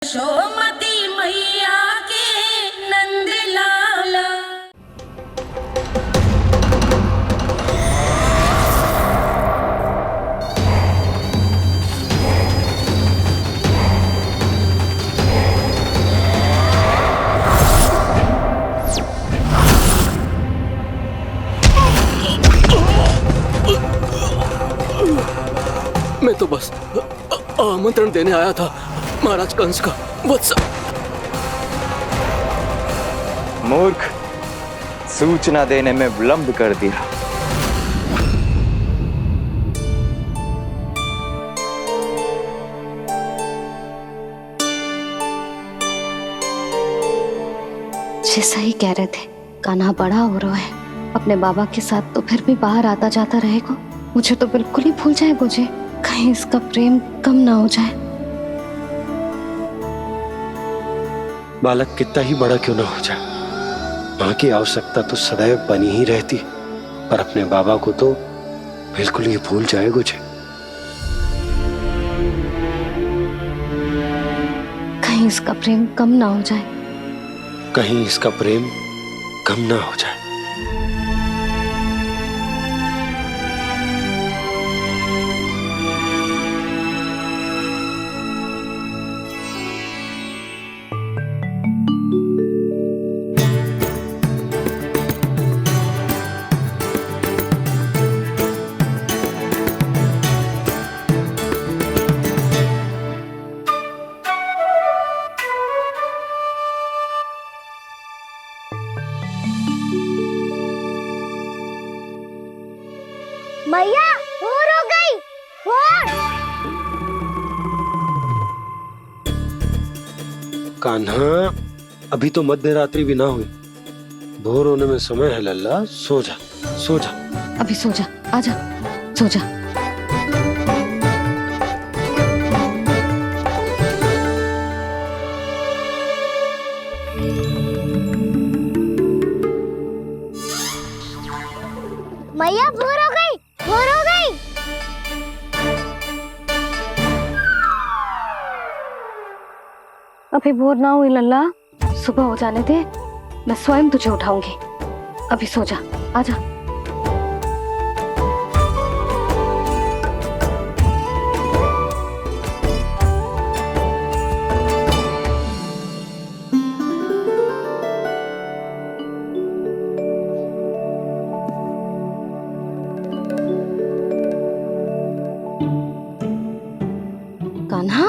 यशोमती मैया के नंद लाला। मैं तो बस आमंत्रण देने आया था महाराज कंस का वत्स। मूर्ख, सूचना देने में विलंब कर दिया। जैसा ही कह रहे थे, कान्हा बड़ा हो रहा है अपने बाबा के साथ, तो फिर भी बाहर आता जाता रहेगा। मुझे तो बिल्कुल ही भूल जाएगा जी, कहीं इसका प्रेम कम ना हो जाए। बालक कितना ही बड़ा क्यों ना हो जाए, माँ की आवश्यकता तो सदैव बनी ही रहती, पर अपने बाबा को तो बिल्कुल ही भूल जाए मुझे। कहीं इसका प्रेम कम ना हो जाए, कहीं इसका प्रेम कम ना हो जाए। मैया भोर हो गई। भोर। कान्हा, अभी तो मध्य रात्रि भी ना हुई, भोर होने में समय है। लल्ला सो जा, सो जा। अभी सो जा, आजा, सो जा। मैया भोर हो गई, भोर हो गई। अभी भोर ना हुई लल्ला, सुबह हो जाने दे, मैं स्वयं तुझे उठाऊंगी। अभी सो जा, आजा। कान्हा,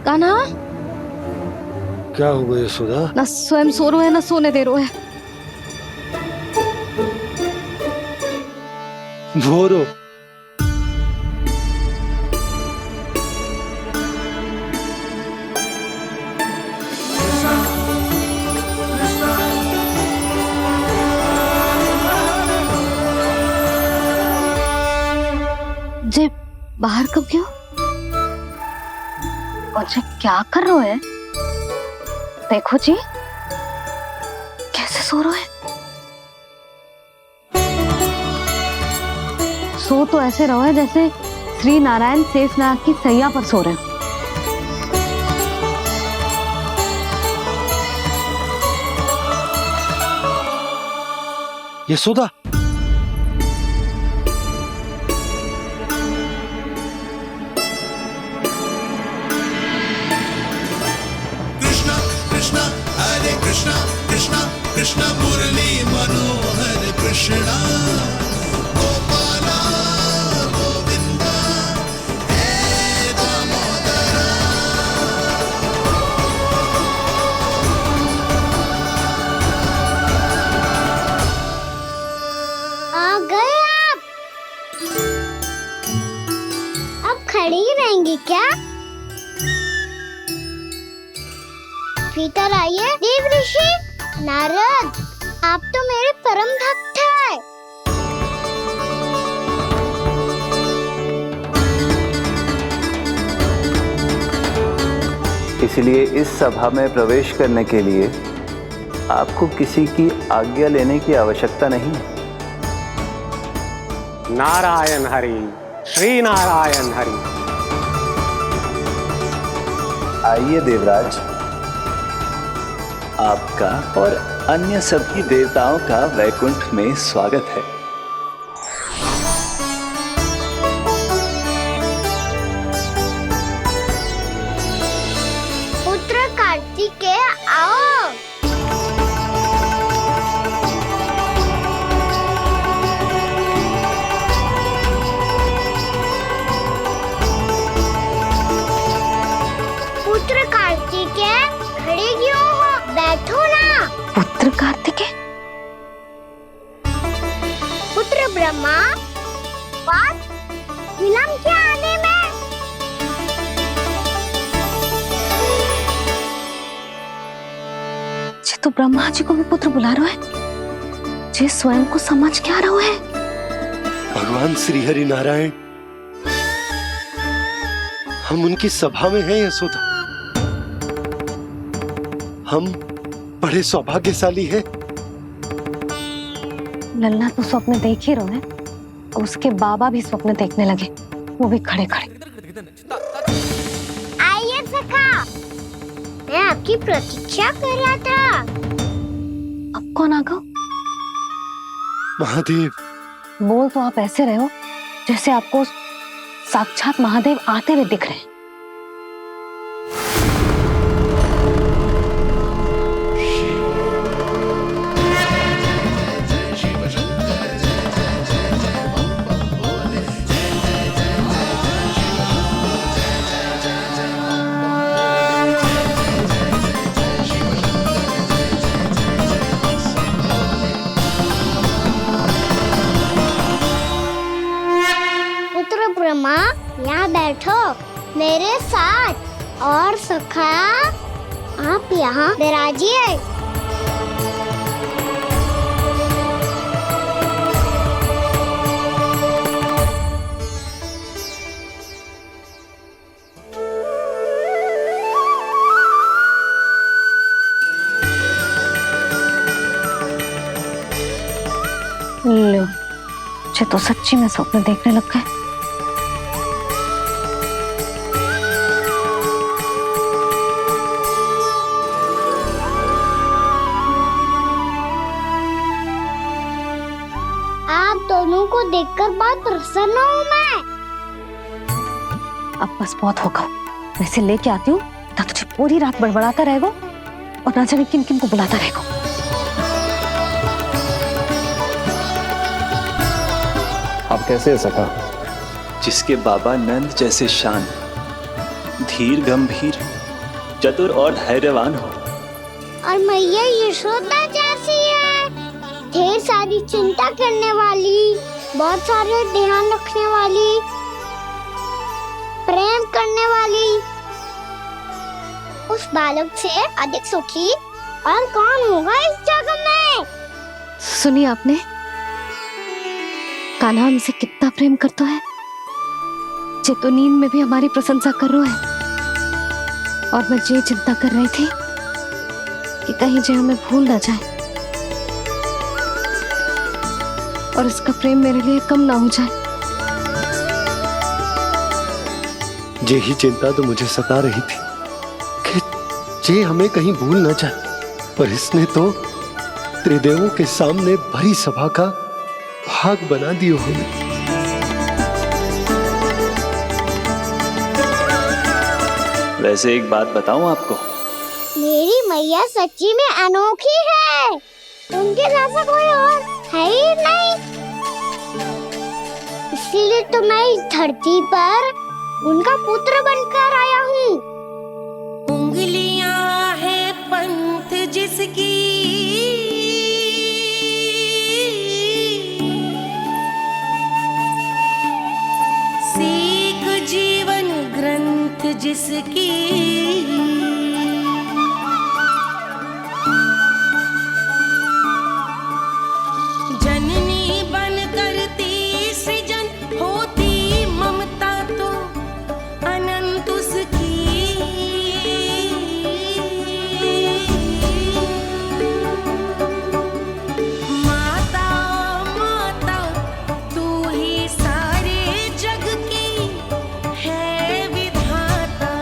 कान्हा, क्या हो गया सुधा? ना स्वयं सो रहे है ना सोने दे रहे है। भोर हो। जे बाहर कब गयो? और जे क्या कर रहे है? देखो जी, कैसे सो रहे है। सो तो ऐसे रहो है जैसे श्री नारायण शेषनाग की सैया पर सो रहे हैं। यशोदा, कृष्णा कृष्णा हरे कृष्णा कृष्णा कृष्णा मुरली मनोहर कृष्णा गोपाला गोविंदा हे दामोदरा। आ गए आप। अब खड़ी ही रहेंगी क्या? भीतर आइए। देव ऋषि नारद, आप तो मेरे परम भक्त हैं। इसलिए इस सभा में प्रवेश करने के लिए आपको किसी की आज्ञा लेने की आवश्यकता नहीं है। नारायण हरि, श्री नारायण हरि। आइए देवराज, आपका और अन्य सभी देवताओं का वैकुंठ में स्वागत है। पुत्र कार्तिकेय आओ। पुत्र कार्तिकेय खड़े क्यों हो, बैठो ना। पुत्र कार्तिकेय? पुत्र ब्रह्मा, बात विलंब क्या आने में? जे तो ब्रह्मा जी को भी पुत्र बुला रहा है, जे स्वयं को समझ क्या रहा है। भगवान श्री हरि नारायण, हम उनकी सभा में हैं यशोदा। हम बड़े सौभाग्यशाली हैं। लल्ला तो स्वप्न देख ही रहे हैं, और उसके बाबा भी स्वप्न देखने लगे, वो भी खड़े खड़े। आइए सखा, मैं आपकी प्रतीक्षा कर रहा था। अब कौन आ गया? महादेव। बोल तो आप ऐसे रहे हो जैसे आपको साक्षात महादेव आते हुए दिख रहे हैं। पुत्र ब्रह्मा, यहाँ बैठो मेरे साथ, और सखा आप यहाँ विराजिए। लो, मुझे तो सच्ची में स्वप्न देखने लग गए। आप दोनों को देखकर बहुत प्रसन्न हूँ मैं। अब बस बहुत होगा, वैसे लेके आती हूँ, ना तुझे पूरी रात बड़बड़ाता रहेगा और ना जाने किन किन को बुलाता रहेगा। आप कैसे सका? जिसके बाबा नंद जैसे शान, धीर गंभीर, चतुर और धैर्यवान हो, और मैया यशोदा जैसी है, ढेर सारी चिंता करने वाली, बहुत सारे ध्यान रखने वाली, प्रेम करने वाली। उस बालक से अधिक सुखी और कौन होगा इस जगत में? सुनिए आपने, कान्हा हमसे कितना प्रेम करता है, जे तो नींद में भी हमारी प्रशंसा कर रहा है। और मैं ये चिंता कर रही थी कि कहीं जे हमें भूल ना जाए और इसका प्रेम मेरे लिए कम ना हो जाए। यही चिंता तो मुझे सता रही थी कि जे हमें कहीं भूल न जाए, पर इसने तो त्रिदेवों के सामने भरी सभा का भाग बना दियो हमें। वैसे एक बात बताऊं आपको, मेरी मैया सच्ची में अनोखी है, उनके जैसा कोई और है ही नहीं। इसलिए तो मैं इस धरती पर उनका पुत्र बनकर आया हूँ। उंगलियां है पंथ जिसकी, सीख जीवन ग्रंथ जिसकी, जननी बन करती सृजन, होती ममता तो अनंत उसकी। माता माता तू ही सारे जग की है विधाता।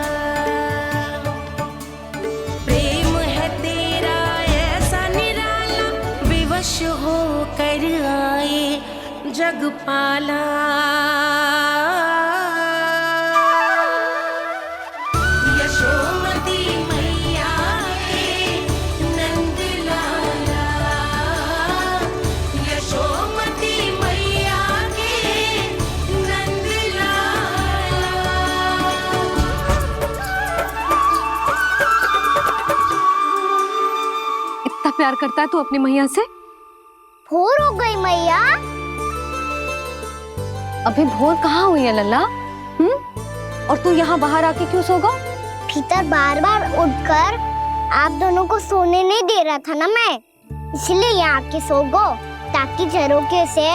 पाला। यशोमती मैया के नंद लाला, यशोमती मैया के नंद लाला। इतना प्यार करता है तू अपनी मैया से? भोर हो गई मैया। अभी भोर कहाँ हुई है लल्ला? और तू यहाँ बाहर आके क्यों सो गया? भीतर बार बार उठकर आप दोनों को सोने नहीं दे रहा था ना मैं, इसलिए यहाँ आके सो गो, ताकि झरोखे से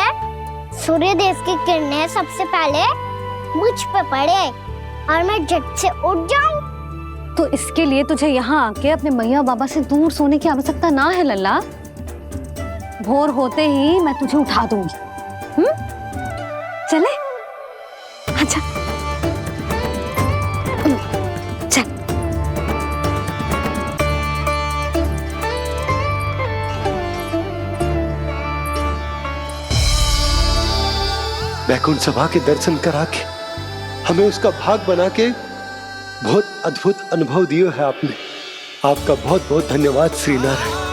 सूर्य देव की किरणें सबसे पहले मुझ पे पड़े और मैं झट से उठ जाऊं। तो इसके लिए तुझे यहाँ आके अपने मैया बाबा से दूर सोने की आवश्यकता ना है लल्ला। भोर होते ही मैं तुझे उठा दूंगी। चले? अच्छा चल। वैकुंठ सभा के दर्शन करा के हमें उसका भाग बना के बहुत अद्भुत अनुभव दिए है आपने। आपका बहुत बहुत धन्यवाद श्री नारायण।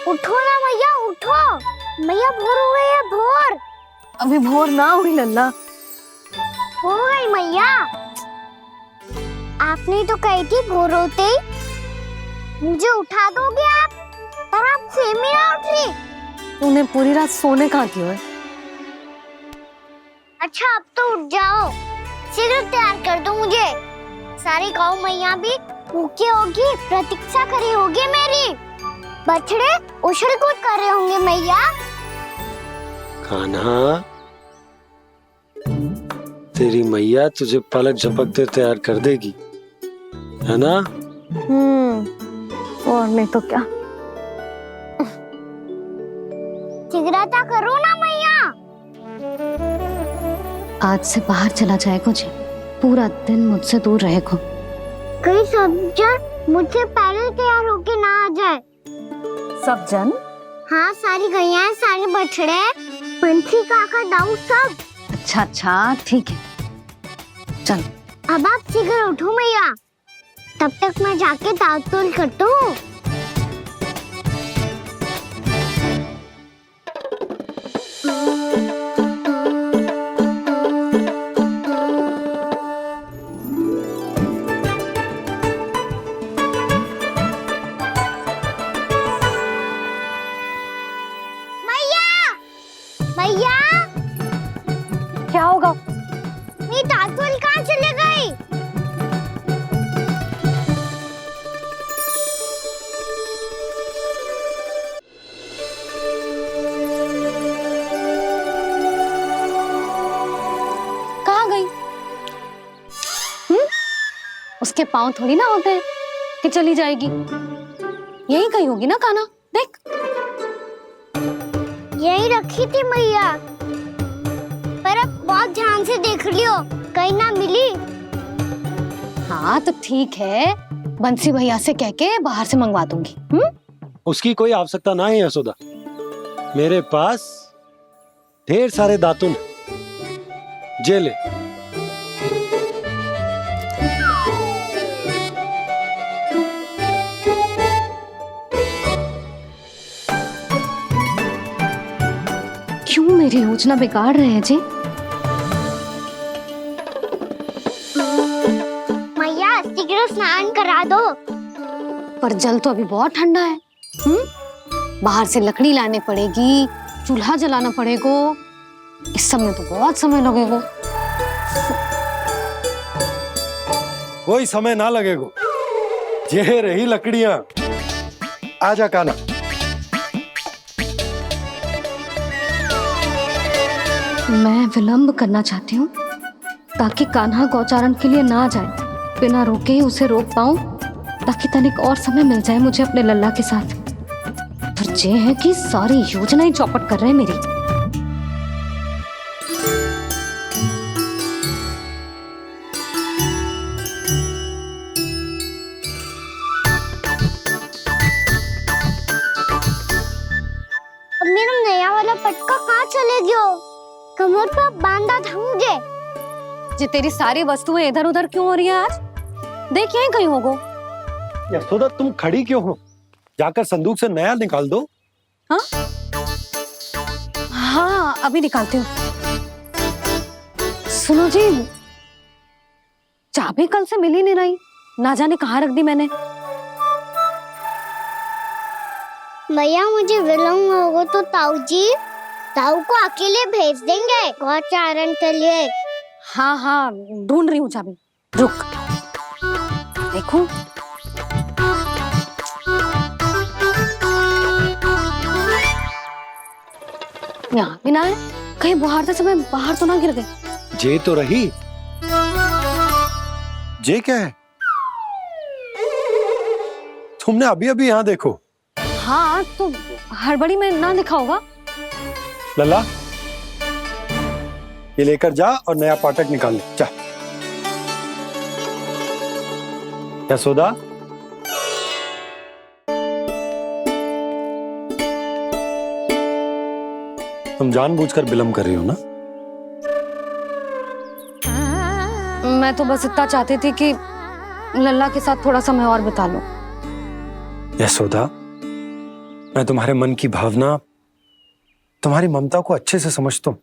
उठो ना मैया, उठो। मैया भोर हो गई है, भोर अभी भोर ना हुई लल्ला। हो गई मैया। आपने तो कही थी भोर होते ही मुझे उठा दोगे आप, पर आप सेम ही ना उठ रही। तूने पूरी रात सोने कहाँ की है? अच्छा अब तो उठ जाओ, शीघ्र तैयार कर दो मुझे। सारी गौ मैया भी भूखी होगी, प्रतीक्षा करी होगी मेरी। बछड़े उछल कूद कर रहे होंगे मैया। कान्हा, तेरी मैया तुझे पलक झपकते तैयार कर देगी, है ना? और नहीं तो क्या। शीघ्रता करो ना मैया। आज से बाहर चला जाएगा जी, पूरा दिन मुझसे दूर रहेगा। कहीं सब जन मुझसे पहले तैयार होके ना आ जाए। सब जन? हाँ, सारी गैया, सारे बछड़े, पंछी, काका, दाऊ सब। अच्छा अच्छा ठीक है, चल। अब आप शीघ्र उठो मैया, तब तक मैं जाके ताल-तोल करता हूँ। मैया, क्या होगा? मेरी ताल-तोल कहाँ चले गई? कहाँ गई? उसके पाँव थोड़ी ना होते हैं कि चली जाएगी। यही कहीं होगी ना कान्हा, देख। यही रखी थी मैया, पर अब बहुत ध्यान से देख लियो, कहीं ना मिली। हाँ तो ठीक है, बंसी भैया से कह के बाहर से मंगवा दूंगी। उसकी कोई आवश्यकता ना है यशोदा, मेरे पास ढेर सारे दातुन हैं। जे ले। क्यों मेरी योजना बिगाड़ रहे हैं जी? मैया शीघ्र स्नान करा दो। पर जल तो अभी बहुत ठंडा है। बाहर से लकड़ी लानी पड़ेगी, चूल्हा जलाना पड़ेगा, इस सब में तो बहुत समय लगेगा। कोई समय ना लगेगा, ये रही लकड़ियां। आजा कान्हा। मैं विलंब करना चाहती हूँ ताकि कान्हा गौचारण के लिए ना जाए। बिना रोके ही उसे रोक पाऊं ताकि तनिक और समय मिल जाए मुझे अपने लल्ला के साथ। पर ये है कि सारी योजना ही चौपट कर रहे हैं मेरी। अब मेरा नया वाला पटका कहाँ चले गयो? कमर पर बांधा था मुझे। जे तेरी सारी वस्तुएं इधर उधर क्यों हो रही है आज? देख यहीं कहीं होगो। यशोदा तुम खड़ी क्यों हो? जाकर संदूक से नया निकाल दो। हाँ हाँ अभी निकालती हूँ। सुनो जी, चाबी कल से मिल ही नहीं रही, ना जाने कहाँ रख दी मैंने। भैया मुझे विलम्ब होगा तो ताऊ को अकेले भेज देंगे गौचारण के लिए। हाँ हाँ ढूंढ रही हूँ चाबी, रुक। देखो यहाँ भी ना है, कहीं बाहर समय बाहर तो ना गिर गए। जे तो रही। जे क्या है? तुमने अभी अभी यहाँ देखो। हाँ तो हड़बड़ी में ना दिखा होगा। लल्ला ये लेकर जा और नया पाठक निकाल ले जा। यशोदा तुम जानबूझकर विलम्ब कर रही हो ना? मैं तो बस इतना चाहती थी कि लल्ला के साथ थोड़ा समय और बिता लो। यशोदा मैं तुम्हारे मन की भावना, तुम्हारी ममता को अच्छे से समझता हूं।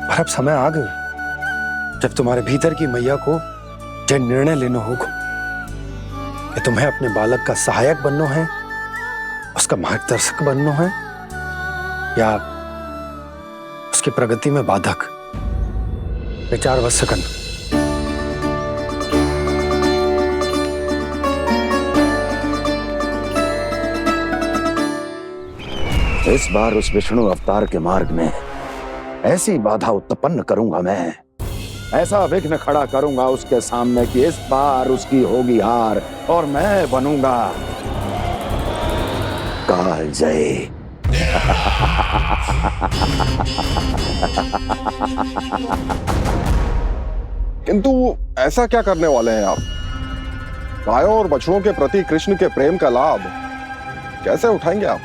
पर अब समय आ गया जब तुम्हारे भीतर की मैया को यह निर्णय लेना होगा कि तुम्हें अपने बालक का सहायक बनना है, उसका मार्गदर्शक बनना है, या उसकी प्रगति में बाधक। विचार अवश्य करना। इस बार उस विष्णु अवतार के मार्ग में ऐसी बाधा उत्पन्न करूंगा मैं, ऐसा विघ्न खड़ा करूंगा उसके सामने कि इस बार उसकी होगी हार और मैं बनूंगा कालजयी। किंतु ऐसा क्या करने वाले हैं आप? गायों और बछड़ों के प्रति कृष्ण के प्रेम का लाभ कैसे उठाएंगे आप?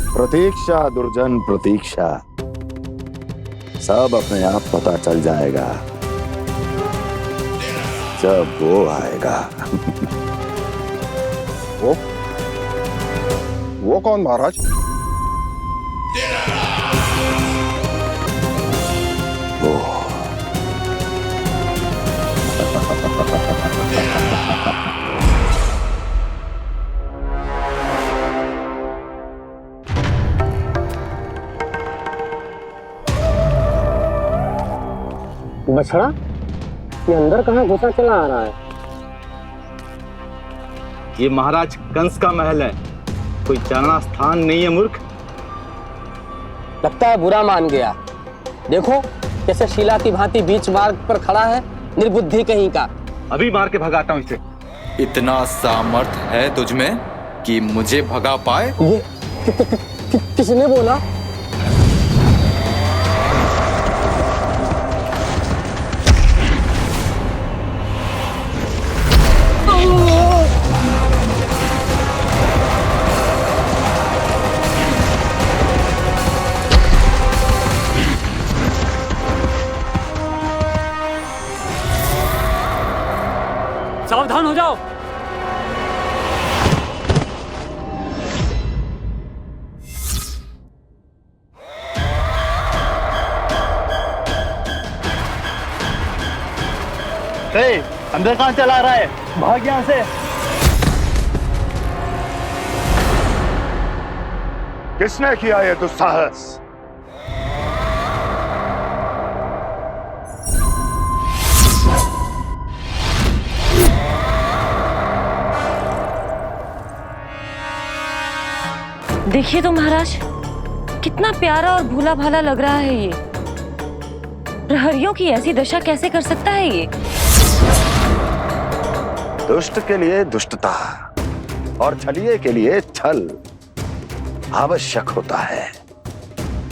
प्रतीक्षा दुर्जन प्रतीक्षा, सब अपने आप पता चल जाएगा जब वो आएगा। वो कौन महाराज? वो बछड़ा ये अंदर कहाँ घुसा चला आ रहा है? ये महाराज कंस का महल है, कोई जाना स्थान नहीं है मूर्ख। लगता है बुरा मान गया। देखो कैसे शिला की भांति बीच मार्ग पर खड़ा है, निर्बुद्धि कहीं का। अभी मार के भगाता हूँ इसे। इतना सामर्थ है तुझमें कि मुझे भगा पाए? ये किसने बोला? सावधान हो जाओ। अंदर कहाँ चला रहा है? भाग यहाँ से। किसने किया ये दुस्साहस? देखिए तो महाराज कितना प्यारा और भूला भाला लग रहा है ये। प्रहरियों की ऐसी दशा कैसे कर सकता है ये? दुष्ट के लिए दुष्टता और छलिए के लिए छल आवश्यक होता है।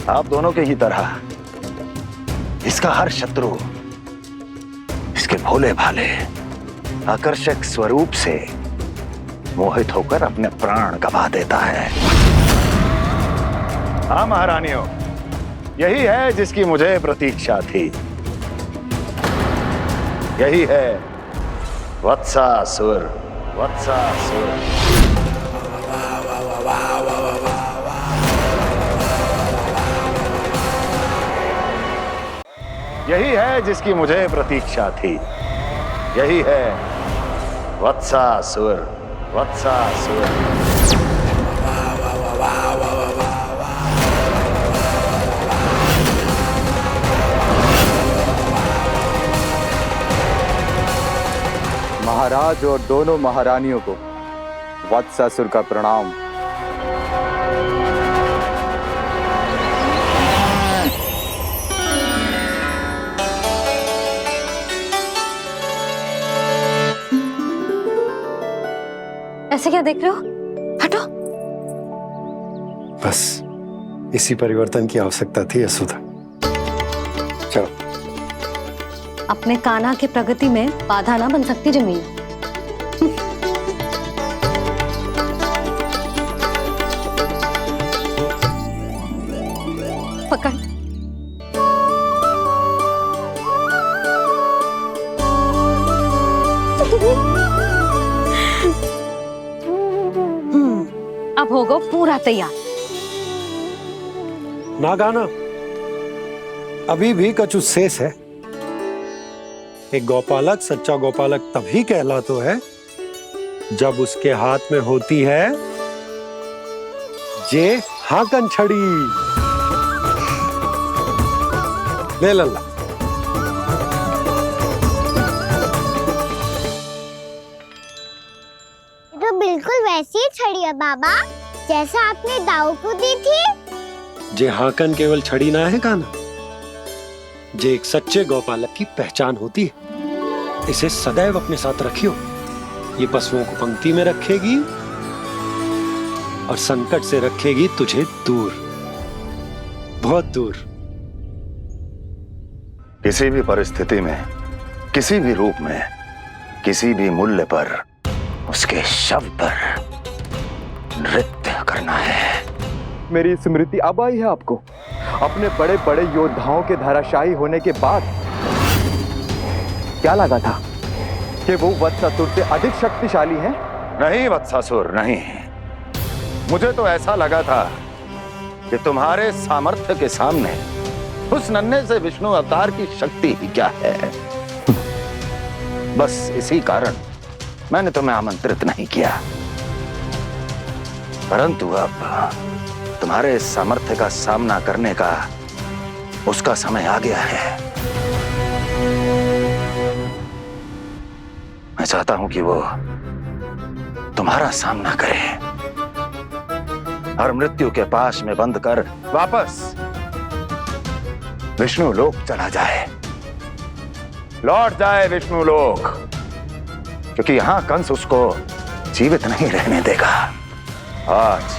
आप दोनों के ही तरह इसका हर शत्रु इसके भोले भाले आकर्षक स्वरूप से मोहित होकर अपने प्राण गवा देता है। हाँ महारानियों, यही है जिसकी मुझे प्रतीक्षा थी। यही है वत्सासुर। वत्सासुर यही है जिसकी मुझे प्रतीक्षा थी। यही है वत्सासुर। वत्सासुर महाराज और दोनों महारानियों को वत्सासुर का प्रणाम। ऐसे क्या देख रहे हो? हटो। बस इसी परिवर्तन की आवश्यकता थी यशोदा। चलो। अपने कान्हा की प्रगति में बाधा ना बन सकती जमीन। पकड़। अब होगा पूरा तैयार। ना गाना, अभी भी कछु शेष है। एक गौपालक सच्चा गौपालक तभी कहलाता है जब उसके हाथ में होती है जे हाकन छड़ी। ले लल्ला। तो बिल्कुल वैसी ही छड़ी है बाबा जैसा आपने दाऊ को दी थी। जे हाकन केवल छड़ी ना है कान्हा, जे एक सच्चे गौपालक की पहचान होती है। इसे सदैव अपने साथ रखियो। ये पशुओं को पंक्ति में रखेगी और संकट से रखेगी तुझे दूर, बहुत दूर। किसी भी परिस्थिति में, किसी भी रूप में, किसी भी मूल्य पर उसके शव पर नृत्य करना है। मेरी स्मृति अब आई है आपको। अपने बड़े बड़े योद्धाओं के धराशायी होने के बाद क्या लगा था कि वो वत्सासुर से अधिक शक्तिशाली है? नहीं वत्सासुर, नहीं। मुझे तो ऐसा लगा था कि तुम्हारे सामर्थ्य के सामने उस नन्हे से विष्णु अवतार की शक्ति ही क्या है। बस इसी कारण मैंने तुम्हें आमंत्रित नहीं किया। परंतु अब तुम्हारे इस सामर्थ्य का सामना करने का उसका समय आ गया है। मैं चाहता हूं कि वो तुम्हारा सामना करे और मृत्यु के पाश में बंद कर वापस विष्णु लोक चला जाए, लौट जाए विष्णु लोक, क्योंकि यहां कंस उसको जीवित नहीं रहने देगा। आज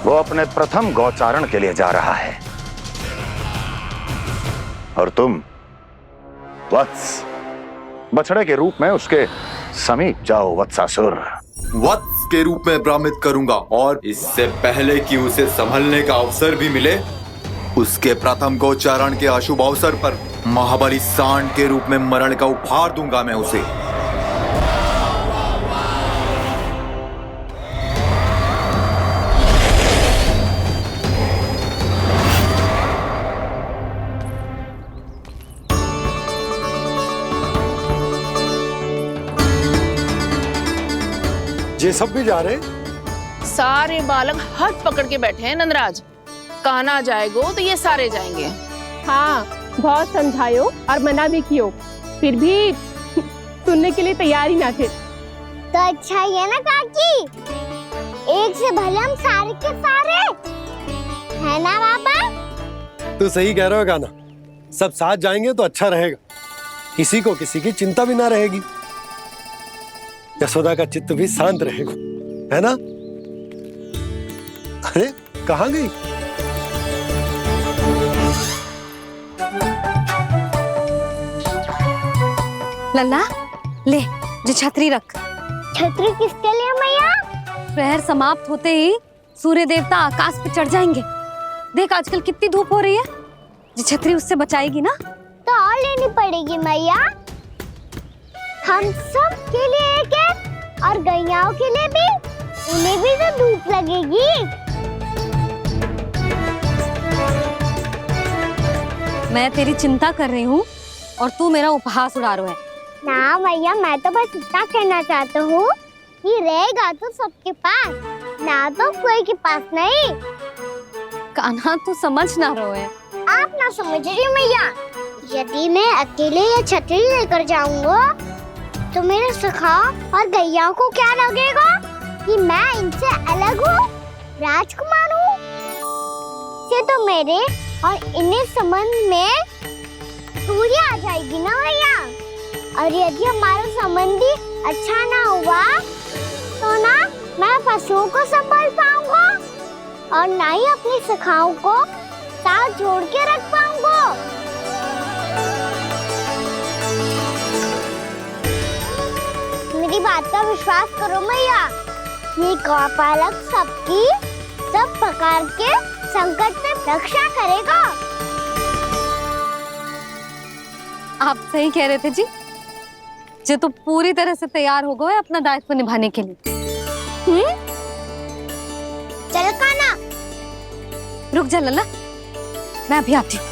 वो अपने प्रथम गौचारण के लिए जा रहा है और तुम वत्स बछड़े के रूप में उसके समीप जाओ। वत्सासुर वत्स के रूप में भ्रमित करूंगा और इससे पहले कि उसे संभलने का अवसर भी मिले, उसके प्रथम गोचारण के अशुभ अवसर पर महाबली सांड के रूप में मरण का उपहार दूंगा मैं उसे। ये सब भी जा रहे? सारे बालक हाथ पकड़ के बैठे हैं नंदराज। कान्हा जाएगो तो ये सारे जाएंगे। हाँ, बहुत समझायो और मना भी कियो, फिर भी सुनने के लिए तैयार ही ना थे। तो अच्छा ही है ना काकी, एक से भले हम सारे के सारे है ना पापा? तू सही कह रहा है गाना। सब साथ जाएंगे तो अच्छा रहेगा, किसी को किसी की चिंता भी ना रहेगी, यशोदा का चित्त भी शांत रहेगा, है ना? अरे कहाँ गई? लल्ला ले, जो छतरी रख। छतरी किसके लिए मैया? प्रहर समाप्त होते ही सूर्य देवता आकाश पे चढ़ जाएंगे। देख आजकल कितनी धूप हो रही है, जो छतरी उससे बचाएगी ना। तो और लेनी पड़ेगी मैया, हम सब के लिए एक एक, और गैयाओं के लिए भी, उन्हें भी तो धूप लगेगी। मैं तेरी चिंता कर रही हूँ और तू मेरा उपहास उड़ा रहा है। ना मैया, मैं तो बस इतना कहना चाहता हूँ कि रहेगा तो सबके पास, ना तो कोई के पास नहीं। कान्हा तू समझ ना रहो है। आप ना समझ रही मैया, यदि मैं अकेले ये छतरी लेकर जाऊंगा तो मेरे सखा और गैयाओं को क्या लगेगा कि मैं इनसे अलग हूँ, राजकुमार हूँ। से तो मेरे और इन्हें संबंध में दूरी आ जाएगी ना भैया। और यदि हमारा संबंध ही अच्छा ना हुआ तो ना मैं पशुओं को संभाल पाऊंगा और ना ही अपनी सखाओं को साथ जोड़ के रख पाऊंगा। मेरी बात का विश्वास करो मैया, ये गौपालक सबकी सब प्रकार के संकट से रक्षा करेगा। आप सही कह रहे थे जी, जो तो पूरी तरह से तैयार हो गए अपना दायित्व निभाने के लिए। चल कान्हा। रुक जा लल्ला, मैं अभी आती हूँ।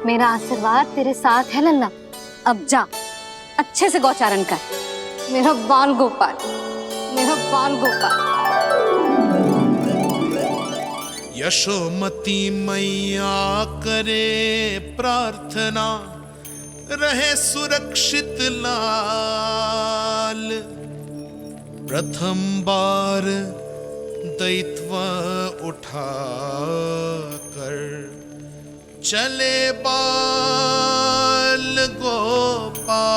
मेरा आशीर्वाद तेरे साथ है लल्ला। अब जा, अच्छे से गौचारण कर। मेरा बाल गोपाल, मेरा बाल गोपाल। यशोमती मैया करे प्रार्थना, रहे सुरक्षित लाल। प्रथम बार दैत्व उठा कर चले बाल गोपाल।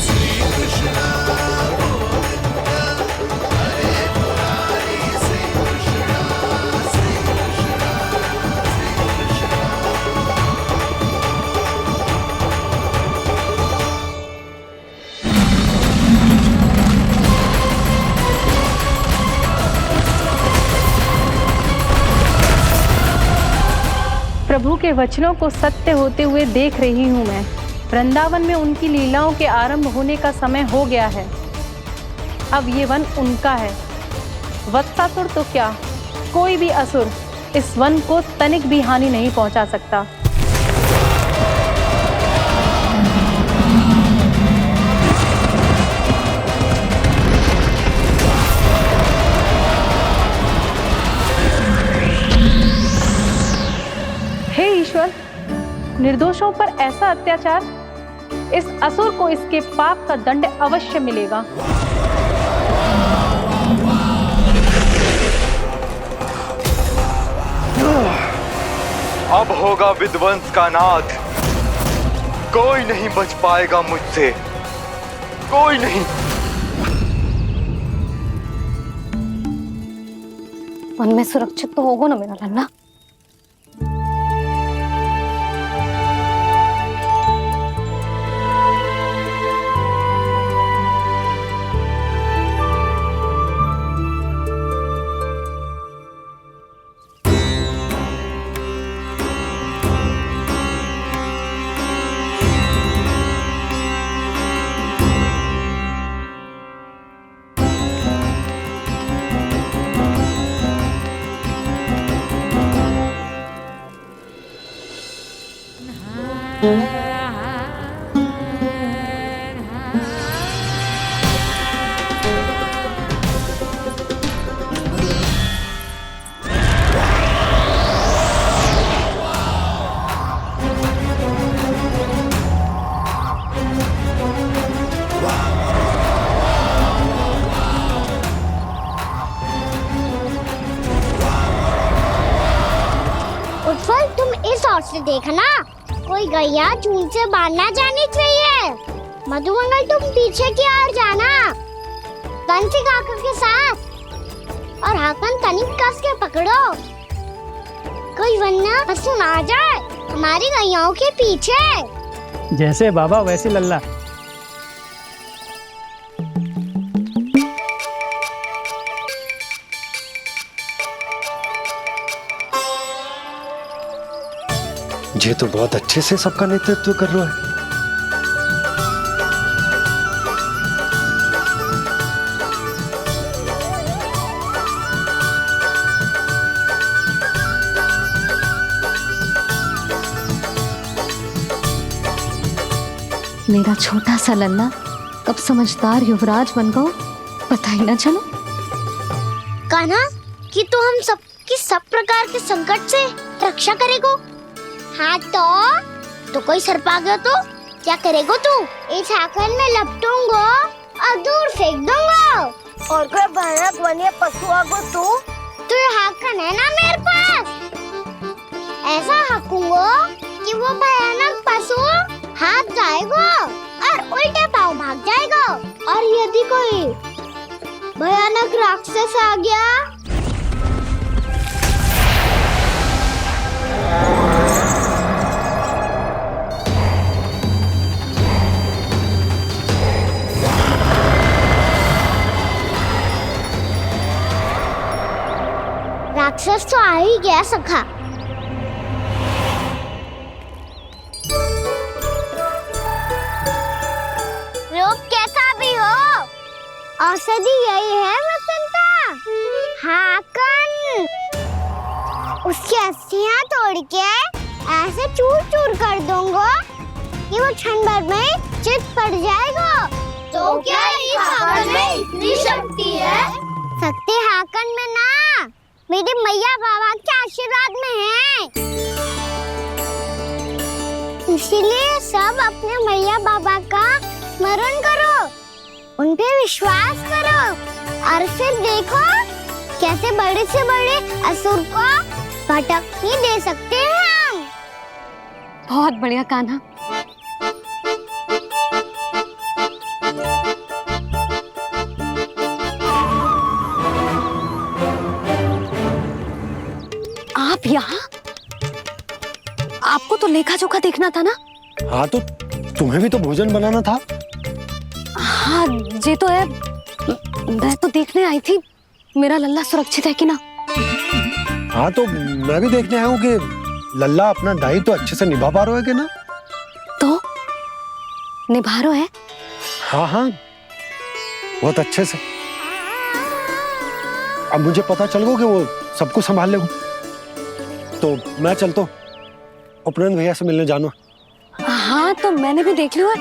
श्री कृष्ण प्रभु के वचनों को सत्य होते हुए देख रही हूँ मैं। वृंदावन में उनकी लीलाओं के आरंभ होने का समय हो गया है। अब ये वन उनका है। वत्सासुर तो क्या, कोई भी असुर इस वन को तनिक भी हानि नहीं पहुंचा सकता। हे ईश्वर, निर्दोषों पर ऐसा अत्याचार, इस असुर को इसके पाप का दंड अवश्य मिलेगा। अब होगा विध्वंस का नाद। कोई नहीं बच पाएगा मुझसे, कोई नहीं। वन में सुरक्षित तो होगा ना मेरा लल्ला। उत्पल, तुम इस ओर से देखना, कोई गैया झूल से बाहर ना जानी चाहिए। मधुमंगल, तुम पीछे की ओर जाना, कंसी काका के साथ, और हाकन तनिक कस के पकड़ो, कोई वरना पशु ना आ जाए हमारी गैयाओं के पीछे। जैसे बाबा वैसे लल्ला। ये तो बहुत अच्छे से सबका नेतृत्व कर रहा है। मेरा छोटा सा लल्ला कब समझदार युवराज बन गो पता ही ना चलो। कान्हा, कि तू हम सबकी सब प्रकार के संकट से रक्षा करेगो। हाँ तो कोई सर्प आ गया तो क्या करेगो तू? इस हाकन में लपटूंगो और दूर फेंक दूंगा। और कोई भयानक वन्य पशु आगो तो ये हाकन है ना मेरे पास, ऐसा हाकूंगो कि वो भयानक पशु हाथ जाएगा और उल्टे पाँव भाग जाएगा। और यदि कोई भयानक राक्षस आ गया राक्षस तो आ ही गया सखा। रूप कैसा भी हो, औषधि यही है वसंता। हाकन उसकी अस्थियां तोड़ के ऐसे चूर चूर कर दूंगा कि वो क्षण भर में चित पड़ जाएगा। तो क्या इस हाकन में इतनी शक्ति है? शक्ति हाकन में ना, मेरे मैया बाबा के आशीर्वाद में है। इसीलिए सब अपने मैया बाबा का स्मरण करो, उन पे विश्वास करो और फिर देखो कैसे बड़े से बड़े असुर को भटकने दे सकते हैं हम। बहुत बढ़िया कान्हा। आप यहाँ? आपको तो लेखा जोखा देखना था ना? हाँ तो तुम्हें भी तो भोजन बनाना था। हाँ ये तो है, मैं तो देखने आई थी मेरा लल्ला सुरक्षित है कि ना। हाँ तो मैं भी देखने आया हूँ कि लल्ला अपना दायित्व तो अच्छे से निभा पा रहा है कि ना। तो निभा रहा है? हाँ हाँ बहुत अच्छे से। अब मुझे पता चल गया कि वो सब कुछ संभाल लेगा, तो मैं चलता हूँ उपनंद भैया से मिलने जाना। हाँ तो मैंने भी देख लिया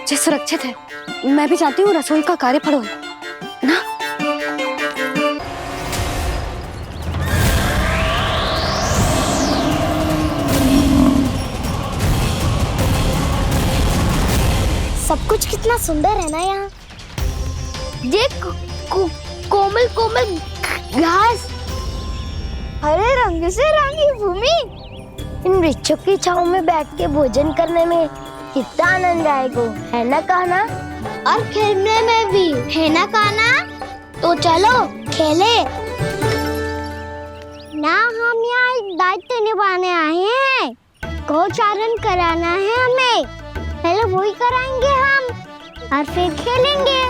जो सुरक्षित है। मैं भी चाहती हूँ रसोई का कार्य पड़ो ना। सब कुछ कितना सुंदर है ना यहाँ। देख कोमल कोमल घास, हरे रंग से रंगी भूमि। इन वृक्षों की छांव में बैठ के भोजन करने में कितना आनंद आएगा, है ना कान्हा? और खेलने में भी, है ना कान्हा? तो चलो खेले ना। हम यहाँ एक दायित्व निभाने आए हैं, गोचारण कराना है हमें। पहले वही कराएंगे हम और फिर खेलेंगे।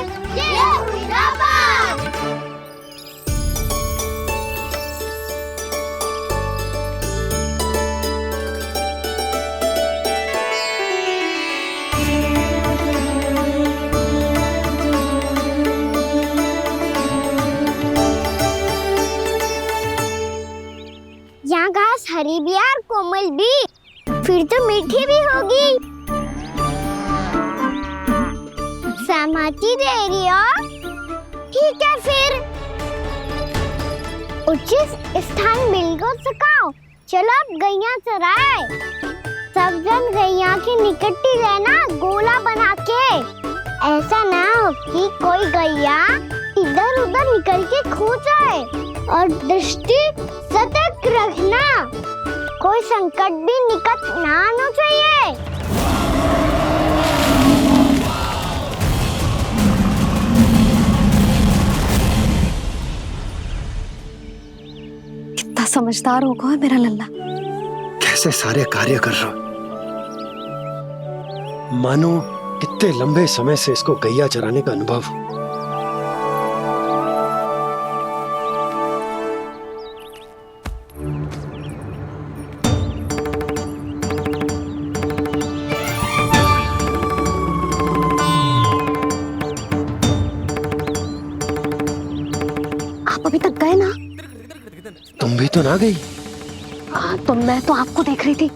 यहाँ घास हरी भी और कोमल भी, फिर तो मीठी भी होगी। सहमति दे रही हो? ठीक है फिर। उचित स्थान बिल्कुल सिखाओ। चलो अब गैया चराए। सब जन गैया के निकट ही रहना, गोला बना के। ऐसा ना हो कि कोई गैया इधर उधर निकल के खो जाए। और दृष्टि सतर्क रखना, कोई संकट भी निकट ना आना चाहिए। कितना समझदार होगा है मेरा लल्ला। कैसे सारे कार्य कर रहा, मानो कितने लंबे समय से इसको गैया चराने का अनुभव हो। आप अभी तक गए ना? तुम भी तो ना गई। तो मैं तो आपको देख रही थी।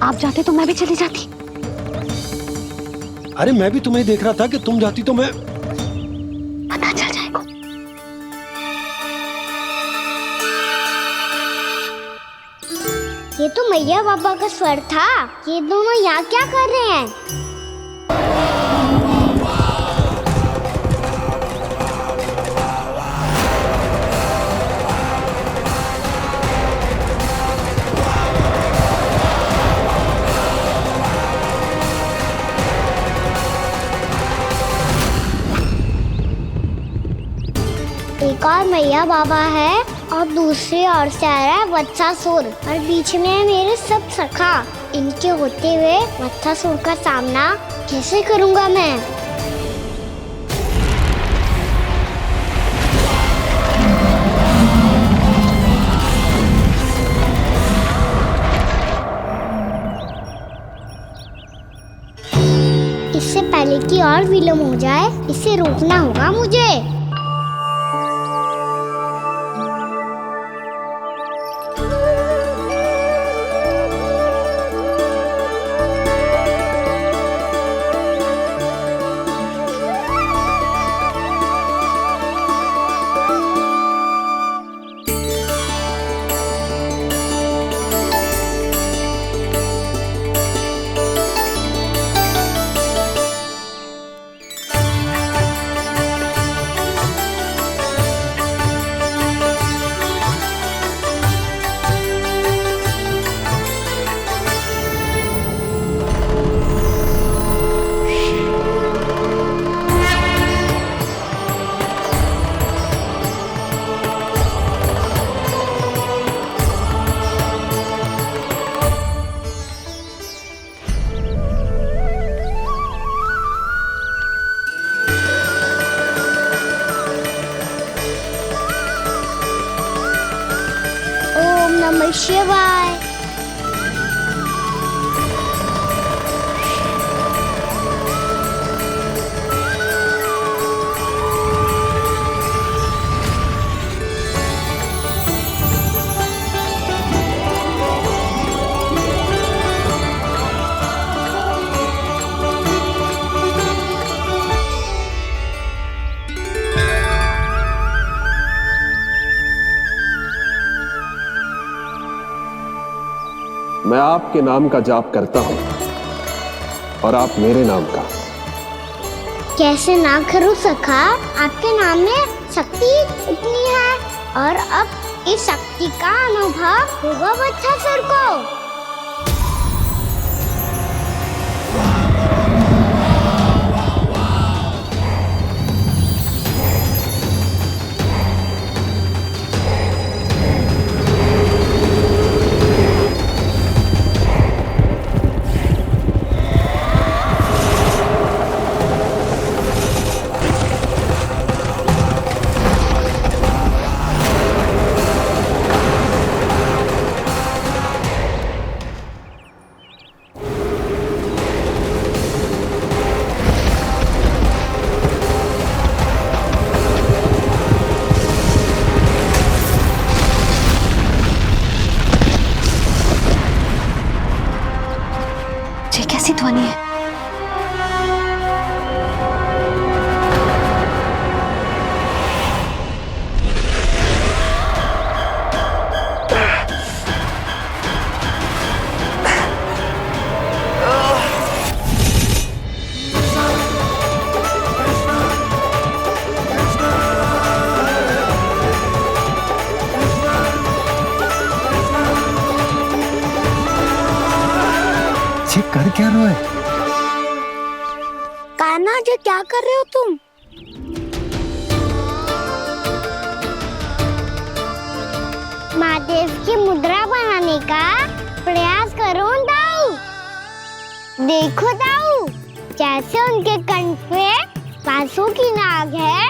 आप जाते तो मैं भी चली जाती। अरे मैं भी तुम्हें देख रहा था कि तुम जाती तो मैं। पता चल जाएगा। ये तो मैया बाबा का स्वर था। ये दोनों यहाँ क्या कर रहे हैं? एक और मैया बाबा है और दूसरी ओर से आ रहा है वत्सासुर और बीच में है मेरे सब सखा। इनके होते हुए वत्सासुर का सामना कैसे करूंगा मैं? इससे पहले कि और विलम्ब हो जाए, इसे रोकना होगा मुझे। नमः शिवाय। मैं आपके नाम का जाप करता हूं और आप मेरे नाम का। कैसे ना करूं सखा, आपके नाम में शक्ति इतनी है और अब इस शक्ति का अनुभव होगा वत्सासुर को। ध्वनि है। कर क्या रहे हो? कान्हा जी क्या कर रहे हो तुम? महादेव की मुद्रा बनाने का प्रयास करो दाऊ। देखो दाऊ, जैसे उनके कंठ पे वासु की नाग है,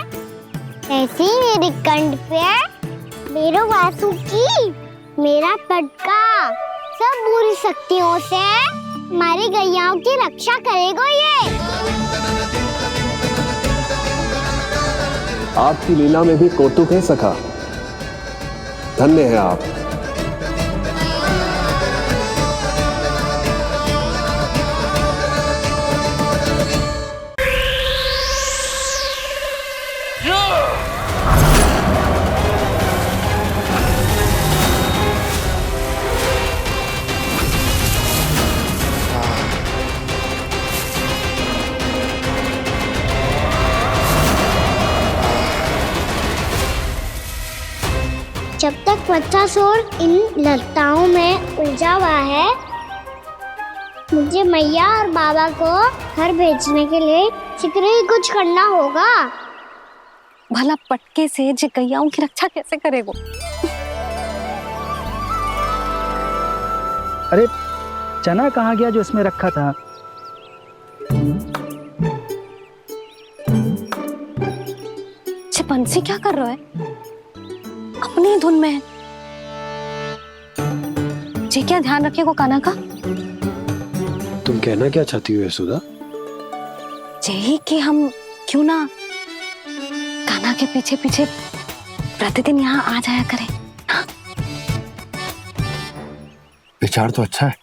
ऐसे ही मेरे कंठ पे मेरे वासु की मेरा पटका सब बुरी शक्तियों से हमारी गैयाओं की रक्षा करेगा ये। आपकी लीला में भी कौतुक है सखा, धन्य है आप। जब तक वत्सासुर इन लताओं में उलझा हुआ है, मुझे मैया और बाबा को घर भेजने के लिए शीघ्र ही कुछ करना होगा। भला पटके से जे गैयाओं की रक्षा कैसे करेगा? अरे चना कहाँ गया जो इसमें रखा था? बंसी क्या कर रहा है? अपनी धुन में है। जी क्या ध्यान रखेगा कान्हा का? तुम कहना क्या चाहती हो यशोदा? यही कि हम क्यों ना कान्हा के पीछे पीछे प्रतिदिन यहाँ आ जाया करें। हाँ? विचार तो अच्छा है।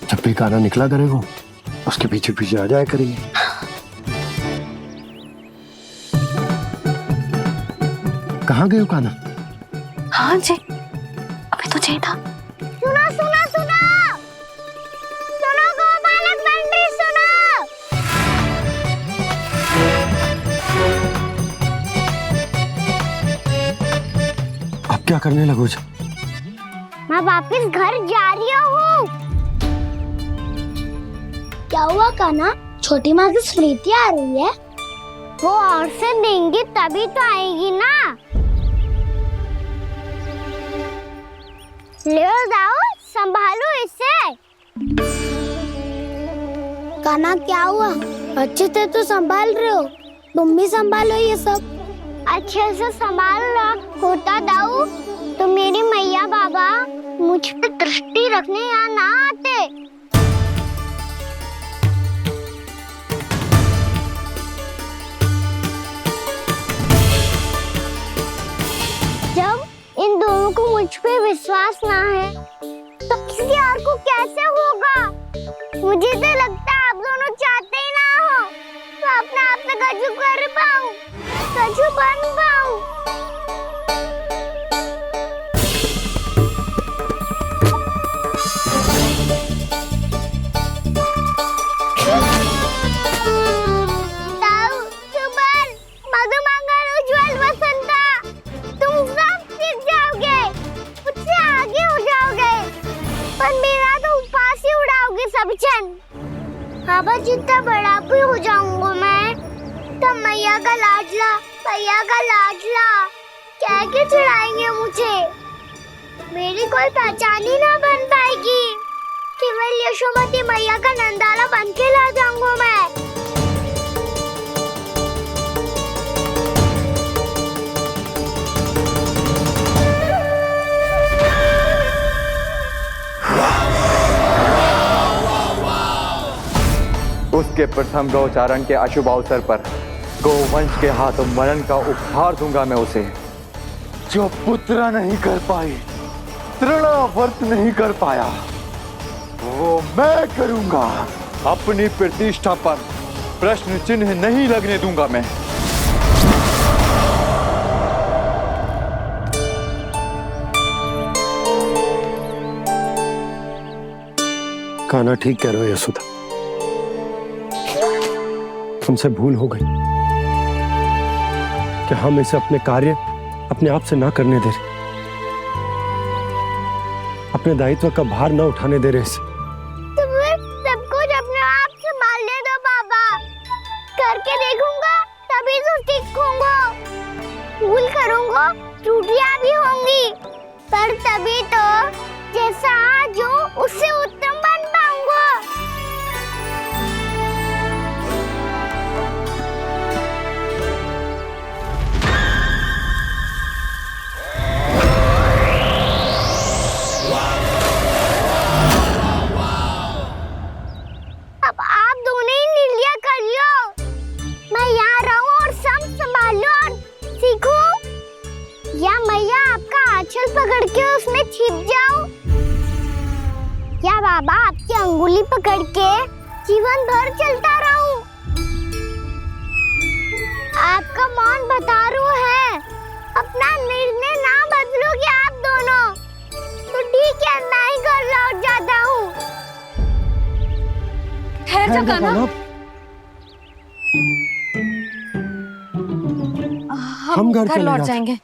जब भी कान्हा निकला करेगा उसके पीछे पीछे आ जाया करेंगे। कहाँ गए हो कान्हा? हाँ जी, अभी तो चाहिए था। सुनो सुनो सुनो सुनो गोपालक बंटी सुनो। अब क्या करने लगो? मैं वापस घर जा रही हूँ। क्या हुआ कान्हा? छोटी माँ की स्मृति आ रही है। वो और से देंगी तभी तो आएगी ना। ले जाओ, संभालो इसे। कान्हा क्या हुआ? अच्छे से तो संभाल रहे हो, तुम भी संभालो ये सब। अच्छे से संभाल रहा होता दाऊ तो मेरी मैया बाबा मुझ पे दृष्टि रखने यहाँ ना आते। जब इन दोनों को मुझ पे विश्वास ना है तो किसी और को कैसे होगा? मुझे तो लगता है आप दोनों चाहते ही ना हो तो अपने आप में गजू कर पाऊं, गजू बन पाऊं। बाबा जितना बड़ा भी हो जाऊंगा मैं तो मैया का लाडला कह के चढ़ाएंगे मुझे। मेरी कोई पहचान ही ना बन पाएगी। केवल यशोमती मैया का नंदाला बन के ला जाऊंगा मैं। उसके प्रथम गौचारण के अशुभ अवसर पर गोवंश के हाथों मरण का उपहार दूंगा मैं उसे। जो पुत्र नहीं कर पाई, तृणावर्त नहीं कर पाया, वो मैं करूंगा। अपनी प्रतिष्ठा पर प्रश्न चिन्ह नहीं लगने दूंगा मैं। कान्हा ठीक कह रहे हो यशोदा, हमसे भूल हो गई कि हम इसे अपने कार्य अपने आप से ना करने दे रहे, अपने दायित्व का भार ना उठाने दे रहे इसे। तो फिर सब कुछ अपने आप संभालने दो बाबा, करके देखूंगा तभी तो सीखूंगा। भूल करूंगा, त्रुटियां भी होंगी, पर तभी तो जैसा आज हूं उससे उत्तम बन पाऊंगा। अब आप दोनों ही निर्णय कर लो, मैं यहाँ रहूं और सब संभाल लूं और सीखूं, या मैया आपका आंचल पकड़ के उसमें छिप जाऊं, या बाबा आपकी अंगुली पकड़ के जीवन भर चलता रहूं। आपका मौन बतारू है, अपना निर्णय ना बदलोगे आप दोनों तो ठीक है, मैं ही घर लौट जाता हूँ। ठहर जा कान्हा, हम घर लौट जाएंगे,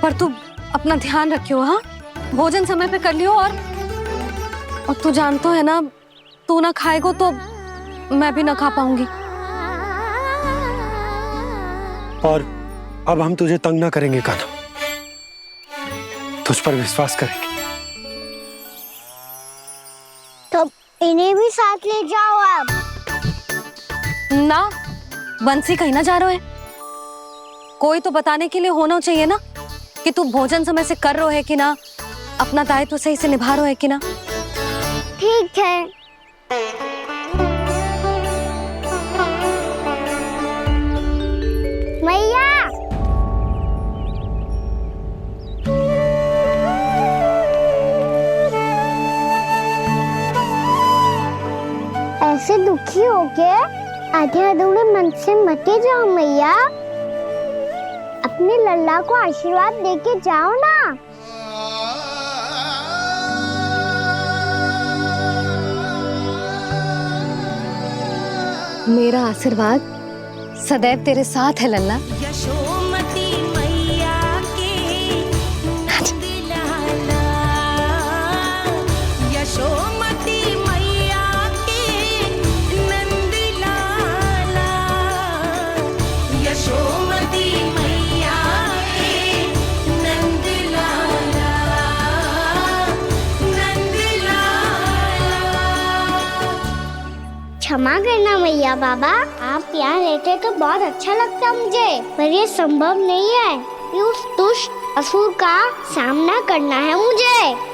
पर तू अपना ध्यान रखियो। हाँ, भोजन समय पे कर लियो। और तू जानतो है ना, तू ना खाएगो तो मैं भी ना खा पाऊंगी। और अब हम तुझे तंग ना करेंगे कान्हा, तुझ पर विश्वास करेंगे। तो इन्हें भी साथ ले जाओ आप। ना, बंसी कहीं ना जा रहे है, कोई तो बताने के लिए होना चाहिए ना कि तू भोजन समय से कर रहे है कि ना, अपना दायित्व सही से निभा रहे है कि ना। ठीक है। मैया, ऐसे दुखी होके आधे अधूरे मन से मत जाओ मैया, अपने लल्ला को आशीर्वाद देके जाओ ना। मेरा आशीर्वाद सदैव तेरे साथ है लल्ला। यशोमती मैया के नंद लाला, यशोमती मैया के नंद लाला, यशोमती मैया के नंद लाला, नंद लाला। क्षमा करना मैया बाबा, आप यहाँ रहते तो बहुत अच्छा लगता मुझे, पर ये संभव नहीं है कि उस दुष्ट असुर का सामना करना है मुझे।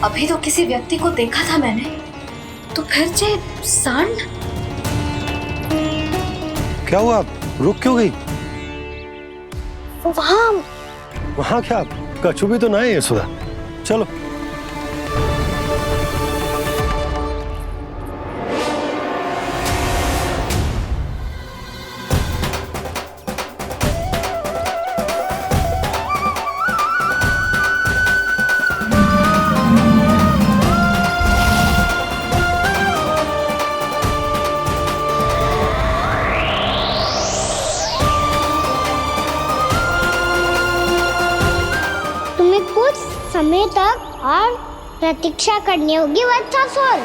अभी तो किसी व्यक्ति को देखा था मैंने, तो फिर से सांड। क्या हुआ, रुक क्यों गई? वहाँ क्या कछु भी तो ना है यशोदा, चलो। आने तक और प्रतीक्षा करनी होगी वत्सासुर।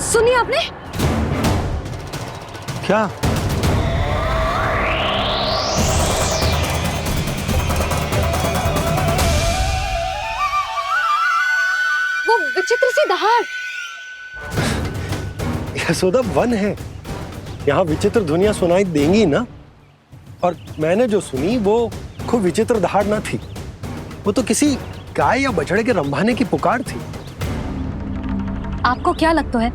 सुनिए आपने क्या? वो विचित्र सी दहाड़। यशोदा, वन है, यहाँ विचित्र ध्वनियां सुनाई देंगी ना। और मैंने जो सुनी वो खूब विचित्र दहाड़ ना थी, वो तो किसी गाय या बछड़े के रंभाने की पुकार थी। आपको क्या लगता है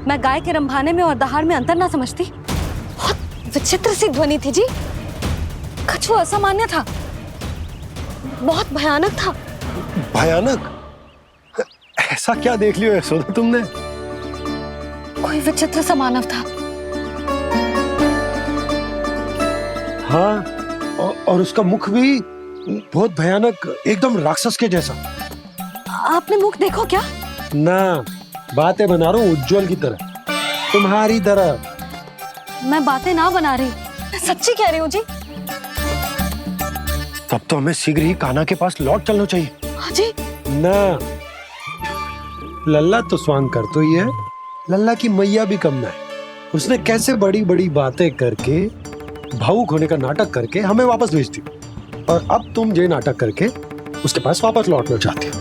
मैं गाय के रंभाने में और दहाड़ में अंतर ना समझती? बहुत विचित्र सी ध्वनि थी जी, कुछ वो असामान्य था, बहुत भयानक था। भयानक? ऐसा क्या देख लियो यशोदा तुमने? कोई विचित्र सा मानव था। हाँ, और उसका मुख भी बहुत भयानक, एकदम राक्षस के जैसा। आपने मुख देखो क्या? ना, बातें बना रहा हूँ उज्जवल की तरह, तुम्हारी तरह। मैं बातें ना बना रही, मैं सच्ची कह रही हूँ जी। तब तो हमें शीघ्र ही कान्हा के पास लौट चलना चाहिए। हाँ जी। ना, लल्ला तो स्वांग कर तो ही है, लल्ला की मैया भी कम ना है। उसने कैसे बड़ी बड़ी बातें करके, भावुक होने का नाटक करके हमें वापस भेज दी, और अब तुम ये नाटक करके उसके पास वापस लौटना चाहती हो।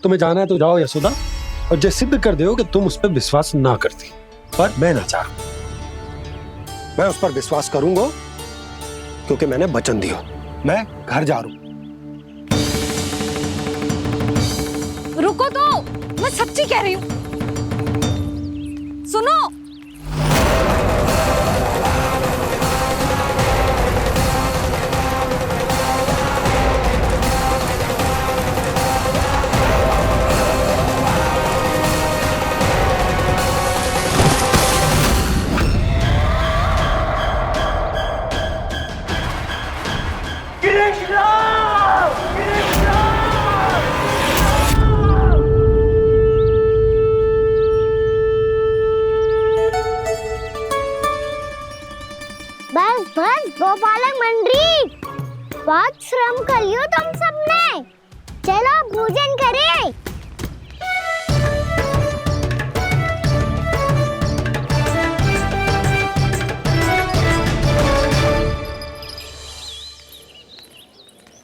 तुम्हें जाना है तो जाओ यशोदा, और जो सिद्ध कर दो कि तुम उस पर विश्वास ना करती। पर मैं ना चाहूं, मैं उस पर विश्वास करूंगा क्योंकि मैंने वचन दिया। मैं घर जा रहा हूं। रुको तो, मैं सच्ची कह रही हूँ, सुनो। बस बस गोपालक मंडली, बहुत श्रम कर लियो तुम सबने, चलो भोजन करें।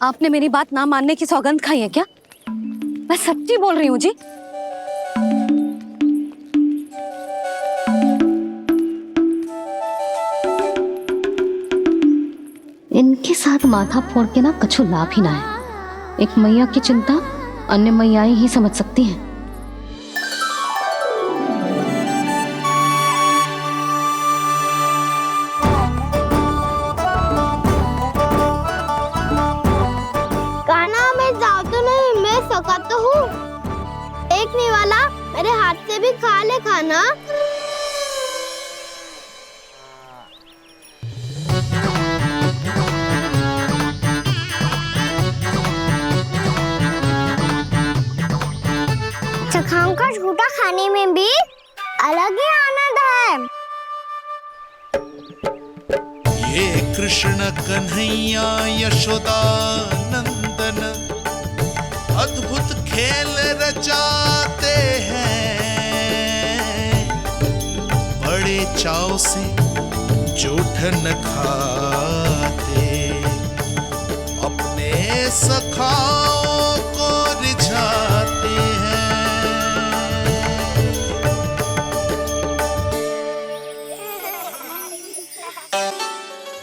आपने मेरी बात ना मानने की सौगंध खाई है क्या? मैं सच्ची बोल रही हूँ जी। इनके साथ माथा फोड़ के ना कछु लाभ ही ना है। एक मैया की चिंता अन्य मैयाएं ही समझ सकती हैं। कान्हा, मैं जाऊँ तो नहीं, मैं सका तो हूँ। एक नहीं वाला मेरे हाथ से भी खा ले खाना। चखाओं का झूठा खाने में भी अलग ही आनंद है। ये कृष्ण कन्हैया यशोदा नंदन अद्भुत खेल रचाते हैं, बड़े चाव से जूठन खाते, अपने सखाओं को रिझाते हैं।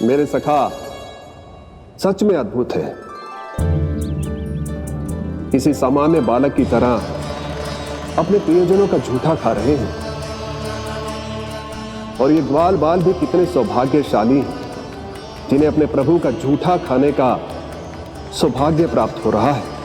मेरे सखा सच में अद्भुत है। किसी सामान्य बालक की तरह अपने प्रियजनों का झूठा खा रहे हैं, और ये ग्वाल बाल भी कितने सौभाग्यशाली हैं जिन्हें अपने प्रभु का झूठा खाने का सौभाग्य प्राप्त हो रहा है।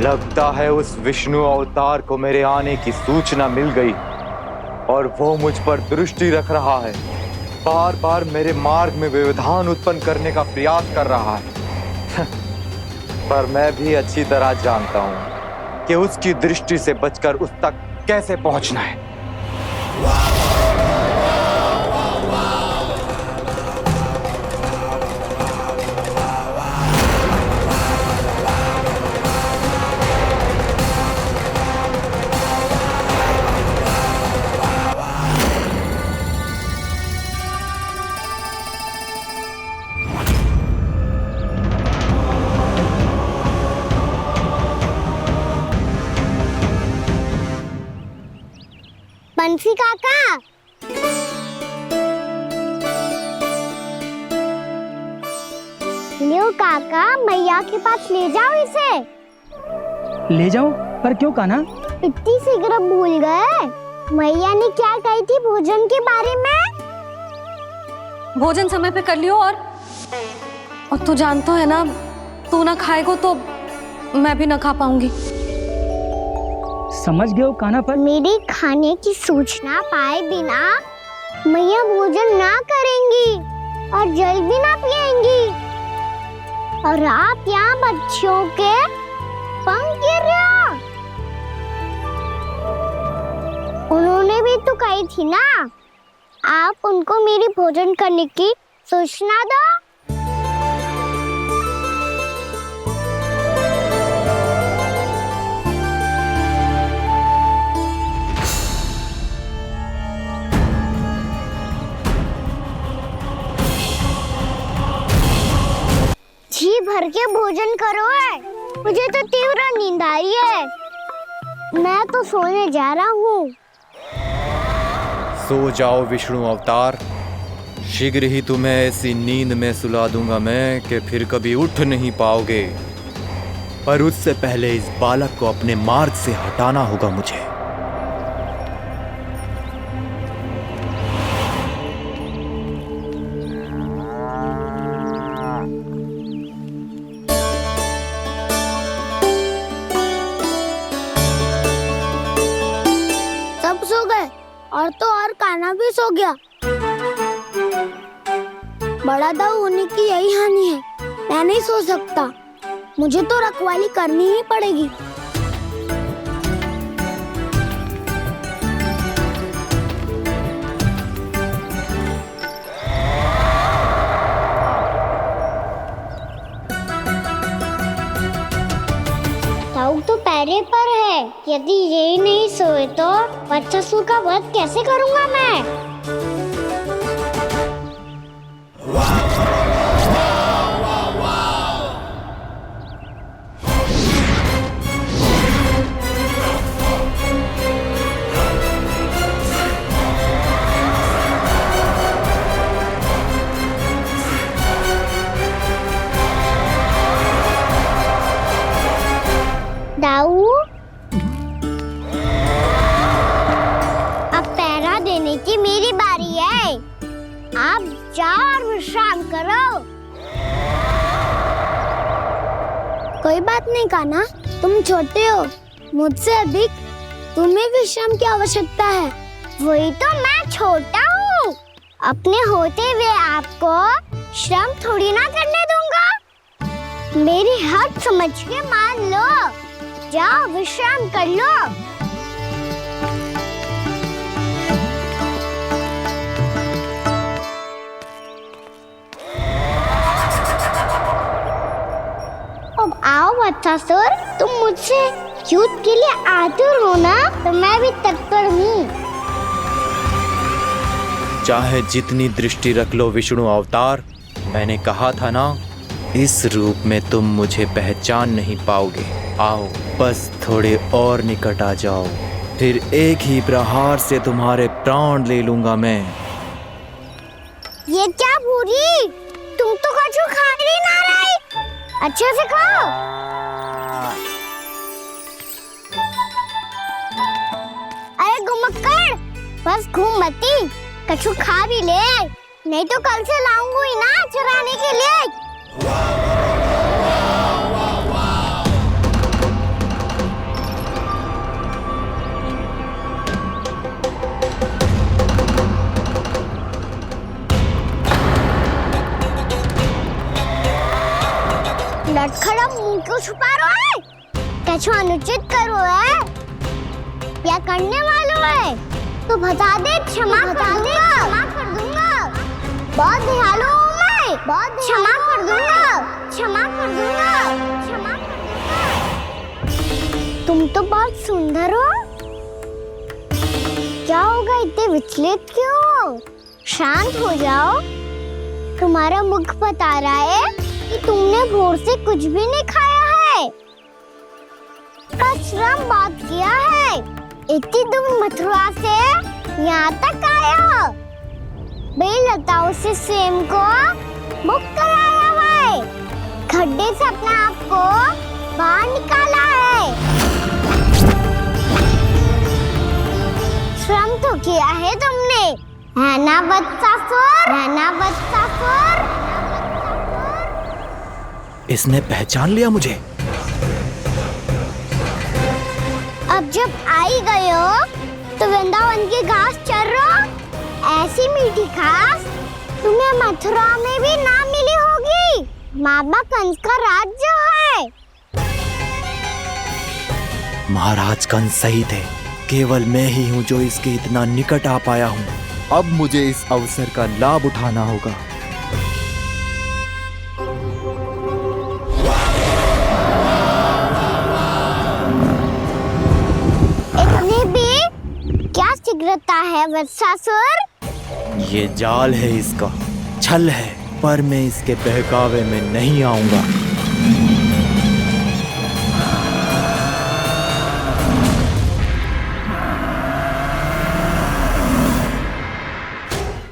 लगता है उस विष्णु अवतार को मेरे आने की सूचना मिल गई। और वो मुझ पर दृष्टि रख रहा है, बार बार मेरे मार्ग में व्यवधान उत्पन्न करने का प्रयास कर रहा है। पर मैं भी अच्छी तरह जानता हूं कि उसकी दृष्टि से बचकर उस तक कैसे पहुंचना है। बंसी काका, लियो काका, मैया के पास ले जाओ इसे। ले जाओ? पर क्यों कान्हा? इतनी शीघ्र भूल गए? मैया ने क्या कही थी भोजन के बारे में? भोजन समय पे कर लियो। और तू जानता है ना, तू ना खाएगो तो मैं भी ना खा पाऊंगी। समझ गए हो कान्हा? पर मेरे खाने की सूचना पाए बिना मैया भोजन ना करेंगी और जल भी ना पिएंगी, और आप यहाँ बच्चों के पंख गिर रहे हो। उन्होंने भी तो कही थी ना, आप उनको मेरी भोजन करने की सूचना दो। जी भर के भोजन करो है, मुझे तो तीव्र नींद आ रही है। मैं तो सोने जा रहा हूँ। सो जाओ विष्णु अवतार, शीघ्र ही तुम्हें ऐसी नींद में सुला दूंगा मैं कि फिर कभी उठ नहीं पाओगे। पर उससे पहले इस बालक को अपने मार्ग से हटाना होगा मुझे। सब सो गए और तो और कान्हा भी सो गया। बड़ा दाऊ होने की यही हानि है, मैं नहीं सो सकता। मुझे तो रखवाली करनी ही पड़ेगी। दाऊ तो पैरे पर है, यदि यही नहीं सोए तो बच्चासुर का वध कैसे करूंगा मैं? दाऊ, अब पहरा देने की मेरी बारी है। आप जाओ और विश्राम करो। कोई बात नहीं कान्हा, तुम छोटे हो, मुझसे अधिक तुम्हें विश्राम की आवश्यकता है। वही तो मैं छोटा हूँ, अपने होते हुए आपको श्रम थोड़ी ना करने दूंगा। मेरी हद समझ के मान लो, जाओ विश्राम कर लो। अब आओ बच्चासुर, तुम मुझसे युद्ध के लिए आतुर हो ना, तो मैं भी तत्पर हूँ। चाहे जितनी दृष्टि रख लो विष्णु अवतार, मैंने कहा था ना, इस रूप में तुम मुझे पहचान नहीं पाओगे। आओ, बस थोड़े और निकट आ जाओ, फिर एक ही प्रहार से तुम्हारे प्राण ले लूंगा मैं। ये क्या भूरी, तुम तो कछु खा ही ना रही, अच्छे से खाओ। अरे घुमक्कड़, बस घूम मती, कछु खा भी ले, नहीं तो कल से लाऊंगी ही ना चुराने के लिए। क्यों छुपा रहे है? क्या अनुचित करो है या करने वालों है तो बता दे, क्षमा कर दूंगा। बहुत दयालु हूँ मैं, बहुत क्षमा कर दूंगा। तुम तो बहुत सुंदर हो। क्या होगा, इतने विचलित क्यों हो? शांत हो जाओ। तुम्हारा मुख बता रहा है कि तुमने भोर से कुछ भी नहीं खाया है, बस श्रम बहुत किया है। इतनी दूर मथुरा से यहाँ तक आए हो, बेलताओं से स्वयं को मुक्त कराया है, खड्डे से अपने आप को बाहर निकाला है। श्रम तो किया है तुमने, है ना वत्सासुर? इसने पहचान लिया मुझे। अब जब आई गए हो तो वृंदावन की घास चर रहो। ऐसी मीठी घास तुम्हें मथुरा में भी ना मिली होगी। बाबा कंस का राज्य है। महाराज कंस सही थे, केवल मैं ही हूँ जो इसके इतना निकट आ पाया हूँ। अब मुझे इस अवसर का लाभ उठाना होगा। इतने भी क्या शीघ्रता है वत्सासुर? ये जाल है इसका, छल है, पर मैं इसके बहकावे में नहीं आऊंगा।